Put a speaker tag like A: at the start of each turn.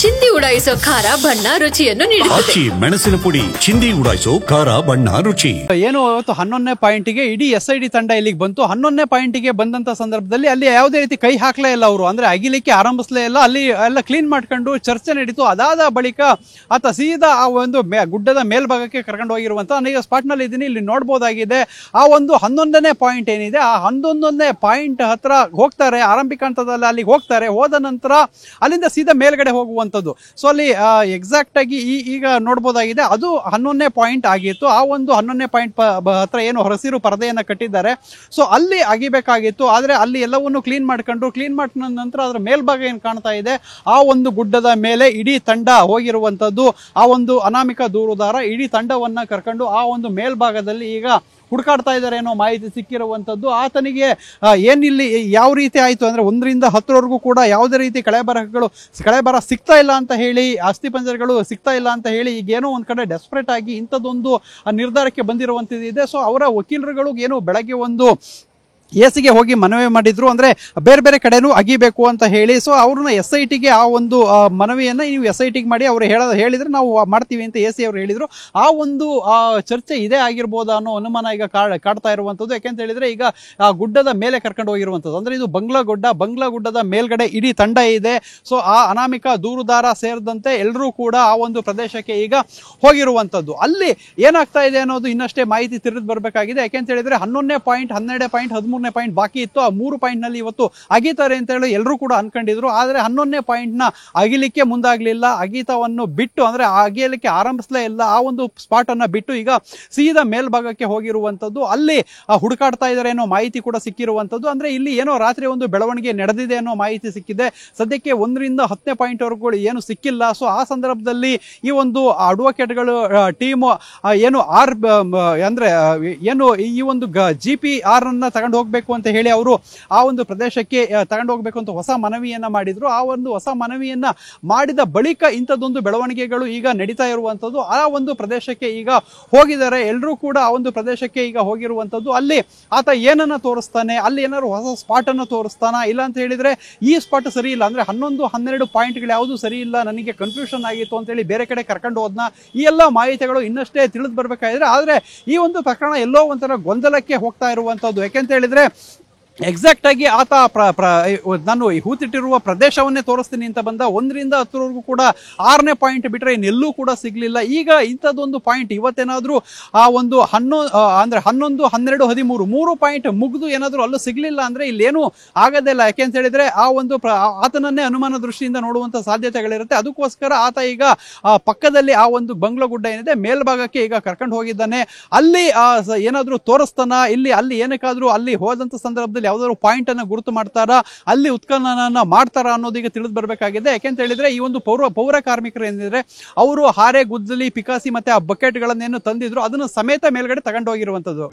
A: ಚಿಂದಿ ಉಡಾಯಿಸೋ ಖಾರ ಬಣ್ಣ ರುಚಿಯನ್ನು ನೀಡುತ್ತದೆ.
B: ಮೆಣಸಿನ ಪುಡಿ ಚಿಂದಿ ಉಡಾಯಿಸೋ ಖಾರ ಬಣ್ಣ ರುಚಿ.
C: ಏನು 11ನೇ ಪಾಯಿಂಟ್ಗೆ ಇಡೀ SID ತಂಡ ಇಲ್ಲಿಗೆ ಬಂತು. 11ನೇ ಪಾಯಿಂಟ್ಗೆ ಬಂದಂತ ಸಂದರ್ಭದಲ್ಲಿ ಅಲ್ಲಿ ಯಾವುದೇ ರೀತಿ ಕೈ ಹಾಕ್ಲೇ ಇಲ್ಲ ಅವರು, ಅಂದ್ರೆ ಅಗಿಲಿಕ್ಕೆ ಆರಂಭಿಸಲೇ ಇಲ್ಲ. ಅಲ್ಲಿ ಎಲ್ಲ ಕ್ಲೀನ್ ಮಾಡ್ಕೊಂಡು ಚರ್ಚೆ ನಡೀತು. ಅದಾದ ಬಳಿಕ ಆತ ಸೀದಾ ಆ ಒಂದು ಗುಡ್ಡದ ಮೇಲ್ಭಾಗಕ್ಕೆ ಕರ್ಕೊಂಡು ಹೋಗಿರುವಂತ ಈಗ ಸ್ಪಾಟ್ ನಲ್ಲಿ ಇದ್ದೀನಿ, ಇಲ್ಲಿ ನೋಡಬಹುದಾಗಿದೆ. ಆ ಒಂದು 11ನೇ ಪಾಯಿಂಟ್ ಏನಿದೆ, ಆ 11ನೇ ಪಾಯಿಂಟ್ ಹತ್ರ ಹೋಗ್ತಾರೆ, ಆರಂಭಿಕ ಹಂತದಲ್ಲಿ ಅಲ್ಲಿಗೆ ಹೋಗ್ತಾರೆ. ಹೋದ ನಂತರ ಅಲ್ಲಿಂದ ಸೀದಾ ಮೇಲ್ಗಡೆ ಹೋಗುವಂಥದ್ದು. ಸೊ ಅಲ್ಲಿ ಎಕ್ಸಾಕ್ಟ್ ಆಗಿ ಈಗ ನೋಡ್ಬೋದಾಗಿದೆ, ಅದು 11ನೇ ಪಾಯಿಂಟ್ ಆಗಿತ್ತು. ಆ ಒಂದು 11ನೇ ಪಾಯಿಂಟ್ ಹತ್ರ ಏನು ಹಸಿರು ಪರದೆಯನ್ನ ಕಟ್ಟಿದ್ದಾರೆ, ಸೊ ಅಲ್ಲಿ ಅಗಿಬೇಕಾಗಿತ್ತು. ಆದ್ರೆ ಅಲ್ಲಿ ಎಲ್ಲವನ್ನು ಕ್ಲೀನ್ ಮಾಡಿದ ನಂತರ ಅದರ ಮೇಲ್ಭಾಗ ಏನ್ ಕಾಣ್ತಾ ಇದೆ, ಆ ಒಂದು ಗುಡ್ಡದ ಮೇಲೆ ಇಡೀ ತಂಡ ಹೋಗಿರುವಂತದ್ದು. ಆ ಒಂದು ಅನಾಮಿಕ ದೂರುದಾರ ಇಡೀ ತಂಡವನ್ನ ಕರ್ಕೊಂಡು ಆ ಒಂದು ಮೇಲ್ಭಾಗದಲ್ಲಿ ಈಗ ಹುಡುಕಾಡ್ತಾ ಇದ್ದಾರೆ ಅನ್ನೋ ಮಾಹಿತಿ ಸಿಕ್ಕಿರುವಂತದ್ದು. ಆತನಿಗೆ ಏನಿಲ್ಲಿ ಯಾವ ರೀತಿ ಆಯ್ತು ಅಂದ್ರೆ 1ರಿಂದ 10ರವರೆಗೂ ಕೂಡ ಯಾವುದೇ ರೀತಿ ಕಳೆಬರ ಸಿಗ್ತಾ ಇಲ್ಲ ಅಂತ ಹೇಳಿ, ಅಸ್ಥಿಪಂಜರಗಳು ಸಿಗ್ತಾ ಇಲ್ಲ ಅಂತ ಹೇಳಿ ಈಗ ಏನೋ ಒಂದ್ ಕಡೆ ಡೆಸ್ಪರೇಟ್ ಆಗಿ ಇಂಥದ್ದೊಂದು ನಿರ್ಧಾರಕ್ಕೆ ಬಂದಿರುವಂತದ್ದು. ಸೊ ಅವರ ವಕೀಲರುಗಳು ಏನು ಬೆಳಗ್ಗೆ ಒಂದು ಎಸಿಗೆ ಹೋಗಿ ಮನವಿ ಮಾಡಿದ್ರು, ಅಂದ್ರೆ ಬೇರೆ ಬೇರೆ ಕಡೆನೂ ಅಗಿಬೇಕು ಅಂತ ಹೇಳಿ. ಸೊ ಅವ್ರನ್ನ SITಗೆ ಆ ಒಂದು ಮನವಿಯನ್ನ ನೀವು SITಗೆ ಮಾಡಿ ಅವ್ರು ಹೇಳಿದ್ರೆ ನಾವು ಮಾಡ್ತೀವಿ ಅಂತ ಎಸಿ ಅವರು ಹೇಳಿದ್ರು. ಆ ಒಂದು ಚರ್ಚೆ ಇದೇ ಆಗಿರ್ಬೋದಾ ಅನ್ನೋ ಅನುಮಾನ ಈಗ ಕಾಡ್ತಾ ಇರುವಂತದ್ದು. ಯಾಕೆಂತ ಹೇಳಿದ್ರೆ ಈಗ ಆ ಗುಡ್ಡದ ಮೇಲೆ ಕರ್ಕೊಂಡು ಹೋಗಿರುವಂತದ್ದು, ಅಂದ್ರೆ ಇದು ಬಂಗ್ಲಾ ಗುಡ್ಡದ ಮೇಲ್ಗಡೆ ಇಡೀ ತಂಡ ಇದೆ. ಸೊ ಆ ಅನಾಮಿಕ ದೂರುದಾರ ಸೇರಿದಂತೆ ಎಲ್ಲರೂ ಕೂಡ ಆ ಒಂದು ಪ್ರದೇಶಕ್ಕೆ ಈಗ ಹೋಗಿರುವಂತದ್ದು. ಅಲ್ಲಿ ಏನಾಗ್ತಾ ಇದೆ ಅನ್ನೋದು ಇನ್ನಷ್ಟೇ ಮಾಹಿತಿ ತಿಳಿದು ಬರಬೇಕಾಗಿದೆ. ಯಾಕೆಂತ ಹೇಳಿದ್ರೆ 11ನೇ ಪಾಯಿಂಟ್, 12ನೇ ಪಾಯಿಂಟ್, 13ನೇ ಪಾಯಿಂಟ್ ಬಾಕಿ ಇತ್ತು. ಆ 3 ಪಾಯಿಂಟ್ ನಲ್ಲಿ ಇವತ್ತು ಅಗಿತಾರೆ ಅಂತ ಹೇಳಿ ಎಲ್ಲರೂ ಕೂಡ ಅನ್ಕೊಂಡಿದ್ರು. ಆದ್ರೆ 11ನೇ ಪಾಯಿಂಟ್ ನ ಅಗಿಲಿಕ್ಕೆ ಮುಂದಾಗ್ಲಿಲ್ಲ. ಅಗಿತವನ್ನು ಬಿಟ್ಟು, ಅಂದ್ರೆ ಅಗಿಯಲಿಕ್ಕೆ ಆರಂಭಿಸಲೇ ಇಲ್ಲ. ಆ ಒಂದು ಸ್ಪಾಟ್ ಅನ್ನ ಬಿಟ್ಟು ಈಗ ಸೀದಾ ಮೇಲ್ಭಾಗಕ್ಕೆ ಹೋಗಿರುವಂತದ್ದು. ಅಲ್ಲಿ ಹುಡುಕಾಡ್ತಾ ಇದ್ದಾರೆ ಅನ್ನೋ ಮಾಹಿತಿ ಕೂಡ ಸಿಕ್ಕಿರುವಂತದ್ದು. ಅಂದ್ರೆ ಇಲ್ಲಿ ಏನೋ ರಾತ್ರಿ ಒಂದು ಬೆಳವಣಿಗೆ ನಡೆದಿದೆ ಅನ್ನೋ ಮಾಹಿತಿ ಸಿಕ್ಕಿದೆ. ಸದ್ಯಕ್ಕೆ 1ರಿಂದ 10ನೇ ಪಾಯಿಂಟ್ ವರೆಗೂ ಏನು ಸಿಕ್ಕಿಲ್ಲ. ಸೊ ಆ ಸಂದರ್ಭದಲ್ಲಿ ಈ ಒಂದು ಅಡ್ವೊಕೇಟ್ಗಳು ಟೀಮ್ ಏನು ಅಂದ್ರೆ ಏನು ಈ ಒಂದು GPR ಅನ್ನ ತಗೊಂಡು ಹೋಗ್ಬೇಕು ಅಂತ ಹೇಳಿ ಅವರು ಆ ಒಂದು ಪ್ರದೇಶಕ್ಕೆ ತಗೊಂಡು ಹೋಗ್ಬೇಕು ಅಂತ ಹೊಸ ಮನವಿಯನ್ನ ಮಾಡಿದ್ರು. ಆ ಒಂದು ಹೊಸ ಮನವಿಯನ್ನ ಮಾಡಿದ ಬಳಿಕ ಇಂಥದ್ದೊಂದು ಬೆಳವಣಿಗೆಗಳು ಈಗ ನಡೀತಾ ಇರುವಂತದ್ದು. ಆ ಒಂದು ಪ್ರದೇಶಕ್ಕೆ ಈಗ ಹೋಗಿದ್ದಾರೆ, ಎಲ್ಲರೂ ಕೂಡ ಆ ಒಂದು ಪ್ರದೇಶಕ್ಕೆ ಈಗ ಹೋಗಿರುವಂತದ್ದು. ಅಲ್ಲಿ ಆತ ಏನನ್ನ ತೋರಿಸ್ತಾನೆ, ಅಲ್ಲಿ ಏನಾದ್ರು ಹೊಸ ಸ್ಪಾಟ್ ಅನ್ನು ತೋರಿಸ್ತಾನ, ಇಲ್ಲ ಅಂತ ಹೇಳಿದ್ರೆ ಈ ಸ್ಪಾಟ್ ಸರಿ ಇಲ್ಲ, ಅಂದ್ರೆ 11, 12 ಪಾಯಿಂಟ್ಗಳು ಯಾವುದು ಸರಿ ಇಲ್ಲ, ನನಗೆ ಕನ್ಫ್ಯೂಷನ್ ಆಗಿತ್ತು ಅಂತ ಹೇಳಿ ಬೇರೆ ಕಡೆ ಕರ್ಕೊಂಡು ಹೋದ್ನ, ಈ ಎಲ್ಲ ಮಾಹಿತಿಗಳು ಇನ್ನಷ್ಟೇ ತಿಳಿದು ಬರ್ಬೇಕಾದ್ರೆ. ಆದ್ರೆ ಈ ಒಂದು ಪ್ರಕರಣ ಎಲ್ಲೋ ಒಂಥರ ಗೊಂದಲಕ್ಕೆ ಹೋಗ್ತಾ ಇರುವಂತದ್ದು. ಯಾಕೆಂತ ಹೇಳಿದ್ರೆ ಎಕ್ಸಾಕ್ಟ್ ಆಗಿ ಆತ ನಾನು ಹೂತಿಟ್ಟಿರುವ ಪ್ರದೇಶವನ್ನೇ ತೋರಿಸ್ತೀನಿ ಅಂತ ಬಂದ 1ರಿಂದ 10ರವರೆಗೂ ಕೂಡ 6ನೇ ಪಾಯಿಂಟ್ ಬಿಟ್ರೆ ಇನ್ನೆಲ್ಲೂ ಕೂಡ ಸಿಗ್ಲಿಲ್ಲ. ಈಗ ಇಂಥದ್ದೊಂದು ಪಾಯಿಂಟ್ ಇವತ್ತೇನಾದ್ರೂ ಆ ಒಂದು 11, 12, 13 3 ಪಾಯಿಂಟ್ ಮುಗಿದು ಏನಾದ್ರು ಅಲ್ಲೂ ಸಿಗ್ಲಿಲ್ಲ ಅಂದ್ರೆ ಇಲ್ಲೇನು ಆಗೋದಿಲ್ಲ. ಯಾಕೆಂತ ಹೇಳಿದ್ರೆ ಆ ಒಂದು ಆತನನ್ನೇ ಅನುಮಾನ ದೃಷ್ಟಿಯಿಂದ ನೋಡುವಂತ ಸಾಧ್ಯತೆಗಳಿರುತ್ತೆ. ಅದಕ್ಕೋಸ್ಕರ ಆತ ಈಗ ಪಕ್ಕದಲ್ಲಿ ಆ ಒಂದು ಬಂಗ್ಲಾ ಗುಡ್ಡ ಏನಿದೆ ಮೇಲ್ಭಾಗಕ್ಕೆ ಈಗ ಕರ್ಕೊಂಡು ಹೋಗಿದ್ದಾನೆ. ಅಲ್ಲಿ ಏನಾದ್ರು ತೋರಿಸ್ತಾನ, ಅಲ್ಲಿ ಏನಕ್ಕಾದ್ರೂ ಅಲ್ಲಿ ಹೋದಂತ ಸಂದರ್ಭದಲ್ಲಿ ಯಾವ್ದಾದ್ರು ಪಾಯಿಂಟ್ ಅನ್ನ ಗುರುತು ಮಾಡ್ತಾರಾ, ಅಲ್ಲಿ ಉತ್ಖನನ ಮಾಡ್ತಾರಾ ಅನ್ನೋದೀಗ ತಿಳಿದು ಬರಬೇಕಾಗಿದೆ. ಯಾಕೆಂತ ಹೇಳಿದ್ರೆ ಈ ಒಂದು ಪೌರ ಕಾರ್ಮಿಕರು ಏನಿದ್ರೆ ಅವರು ಹಾರೆ, ಗುದ್ದಲಿ, ಪಿಕಾಸಿ ಮತ್ತೆ ಆ ಬಕೆಟ್ ಗಳನ್ನೇನು ತಂದಿದ್ರು ಅದನ್ನು ಸಮೇತ ಮೇಲ್ಗಡೆ ತಗೊಂಡೋಗಿರುವಂತದ್ದು.